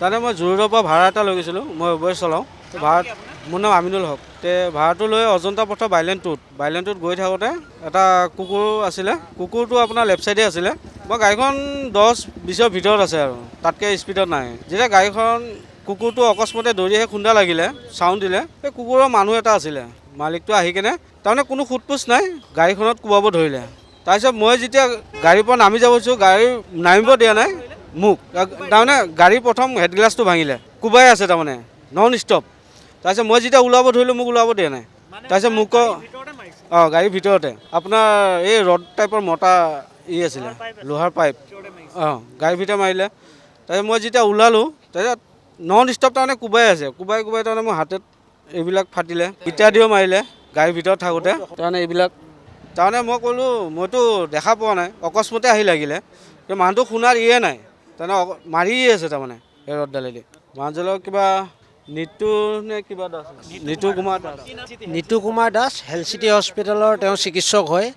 তাৰমানে মই জোৰৰ পৰা ভাড়া এটা লৈ গৈছিলোঁ, মই উবেৰ চলাওঁ। ভাড়া মোৰ নাম আমিনুল হক। ভাড়াটো লৈ অজন্তা পথৰ বাইলেনটোত গৈ থাকোঁতে এটা কুকুৰ আছিলে, কুকুৰটো আপোনাৰ লেফ্ট চাইডে আছিলে। মই গাড়ীখন 10-20ৰ ভিতৰত আছে আৰু তাতকৈ স্পীডত নাই। যেতিয়া গাড়ীখন কুকুৰটো অকস্মাতে দৌৰি আহি খুন্দা লাগিলে, চাউণ্ড দিলে, সেই কুকুৰৰ মানুহ এটা আছিলে, মালিকটো আহি কেনে তাৰমানে কোনো সোধপোছ নাই, গাড়ীখনত কোবাব ধৰিলে। তাৰপিছত মই যেতিয়া গাড়ীৰ পৰা নামি যাব খুজিছোঁ, গাড়ী নামিব দিয়া নাই মোক। তাৰমানে গাড়ীৰ প্ৰথম হেডগ্লাছটো ভাঙিলে, কোবাই আছে তাৰমানে নন ষ্টপ। তাৰপিছত মই যেতিয়া ওলাব ধৰিলোঁ, মোক ওলাব দিয়া নাই। তাৰপিছত মোক গাড়ীৰ ভিতৰতে আপোনাৰ এই ৰড টাইপৰ মতা আছিলে, লোহাৰ পাইপ, গাড়ীৰ ভিতৰত মাৰিলে। তাৰপিছত মই যেতিয়া ওলালোঁ, তাৰপিছত নন ষ্টপ তাৰমানে কোবাই আছে, কোবাই তাৰমানে মোৰ হাতত এইবিলাক ফাটিলে, ইটা দিও মাৰিলে গাড়ীৰ ভিতৰত থাকোঁতে। তাৰমানে এইবিলাক তাৰমানে মই ক'লোঁ মইতো দেখা পোৱা নাই, অকস্মাতে আহি লাগিলে, মানুহটো শুনাৰ নাই, তাৰমানে মাৰিয়ে আছে তাৰমানে এই ৰডডালেদি। মানুহজনৰ কিবা নিতু নে কিবা দাস, নিতু কুমাৰ দাস, হেল্থ চিটি হস্পিটেলৰ তেওঁ চিকিৎসক হয়।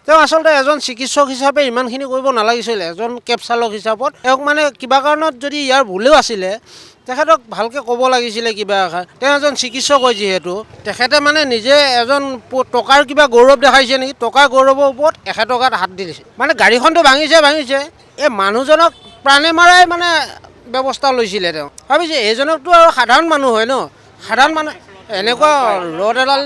তেওঁ আচলতে এজন চিকিৎসক হিচাপে ইমানখিনি কৰিব নালাগিছিল, এজন কেব চালক হিচাপত তেওঁক মানে কিবা কাৰণত যদি ইয়াৰ ভুলেও আছিলে, তেখেতক ভালকৈ ক'ব লাগিছিলে কিবা এষাৰ। তেওঁ এজন চিকিৎসক হয় যিহেতু, তেখেতে মানে নিজে এজন টকাৰ কিবা গৌৰৱ দেখাইছে নেকি, টকাৰ গৌৰৱৰ ওপৰত 1000 টকাত হাত দিছে। মানে গাড়ীখনটো ভাঙিছে, এই মানুহজনক প্ৰাণে মাৰাই মানে ব্যৱস্থা লৈছিলে তেওঁ। ভাবিছে এইজনকতো আৰু সাধাৰণ মানুহ হয় ন, সাধাৰণ মানুহ এনেকুৱা ৰড এডাল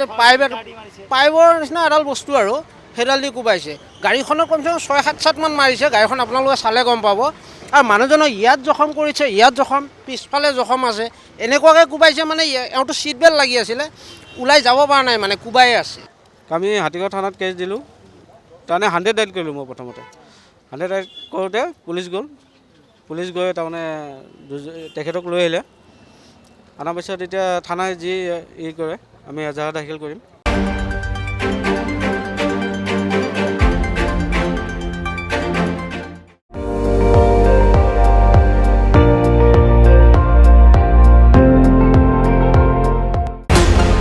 পাইপৰ নিচিনা এডাল বস্তু আৰু সেইডাল দি কোবাইছে। গাড়ীখনত কমচে কম 6-7 মান মাৰিছে, গাড়ীখন আপোনালোকে চালে গম পাব। আৰু মানুহজনক ইয়াত জখম কৰিছে, ইয়াত জখম, পিছফালে জখম আছে, এনেকুৱাকৈ কোবাইছে মানে এওঁটো ছিট বেল্ট লাগি আছিলে, ওলাই যাব পৰা নাই মানে কোবাইয়ে আছে। আমি হাতীগাঁও থানাত কেছ দিলোঁ, তাৰমানে 100 ডাইল কৰিলোঁ। মই প্ৰথমতে 100 ডাইল কৰোঁতে পুলিচ গৈ তাৰমানে তেখেতক লৈ আহিলে, অনাৰ পিছত এতিয়া থানাই যি কৰে আমি এজাহাৰ দাখিল কৰিম।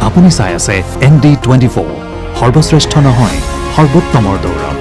আপুনি চাই আছে ND24, সৰ্বশ্ৰেষ্ঠ নহয় সৰ্বোত্তমৰ দৌৰ।